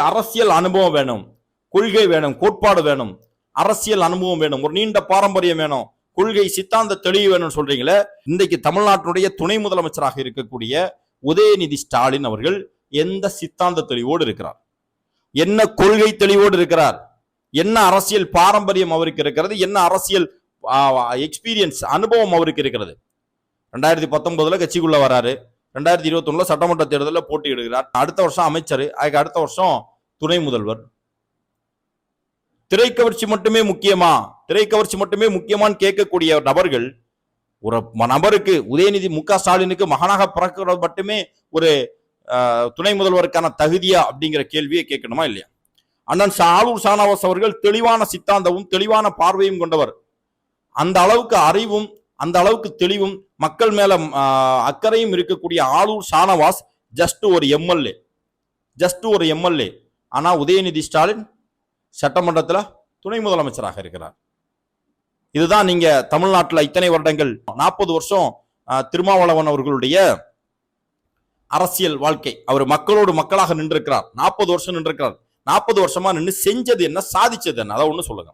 அரசியல் அனுபவம் வேணும், கொள்கை வேணும், கோட்பாடு வேணும், அரசியல் அனுபவம் வேணும், ஒரு நீண்ட பாரம்பரியம் வேணும், கொள்கை சித்தாந்த தெளிவு வேணும்னு சொல்றீங்களே. இன்றைக்கு தமிழ்நாட்டினுடைய துணை முதலமைச்சராக இருக்கக்கூடிய உதயநிதி ஸ்டாலின் அவர்கள் எந்த சித்தாந்த தெளிவோடு இருக்கிறார்? என்ன கொள்கை தெளிவோடு இருக்கிறார்? என்ன அரசியல் பாரம்பரியம் அவருக்கு இருக்கிறது? என்ன அரசியல் எக்ஸ்பீரியன்ஸ் அனுபவம் அவருக்கு இருக்கிறது? 2019 கட்சிக்குள்ள வராரு, 2021 சட்டமன்ற தேர்தலில் போட்டியிடுகிறார், அடுத்த வருஷம் அமைச்சர், அதுக்கு அடுத்த வருஷம் துணை முதல்வர். திரைக்கவர்ச்சி மட்டுமே முக்கியமா, திரைக்கவர்ச்சி மட்டுமே முக்கியமான்னு கேட்கக்கூடிய நபர்கள் ஒரு நபருக்கு, உதயநிதி மு க ஸ்டாலினுக்கு மகனாக பிறக்கிறது மட்டுமே ஒரு துணை முதல்வருக்கான தகுதியா அப்படிங்கிற கேள்வியை கேட்கணுமா இல்லையா? அண்ணன் ஆளூர் ஷானவாஸ் அவர்கள் தெளிவான சித்தாந்தமும் தெளிவான பார்வையும் கொண்டவர். அந்த அளவுக்கு அறிவும் அந்த அளவுக்கு தெளிவும் மக்கள் மேல அக்கறையும் இருக்கக்கூடிய ஆளூர் ஷானவாஸ் ஜஸ்ட் ஒரு எம்எல்ஏ. ஆனா உதயநிதி ஸ்டாலின் சட்டமன்றத்தில் துணை முதலமைச்சராக இருக்கிறார். இதுதான் நீங்க தமிழ்நாட்டில் இத்தனை வருடங்கள் 40 வருஷம் திருமாவளவன் அவர்களுடைய அரசியல் வாழ்க்கை. அவர் மக்களோடு மக்களாக நின்றிருக்கிறார். 40 வருஷம் நின்றிருக்கிறார். 40 வருஷமா நின்று செஞ்சது என்ன, சாதிச்சது என்ன, அதை ஒண்ணு சொல்லுங்க.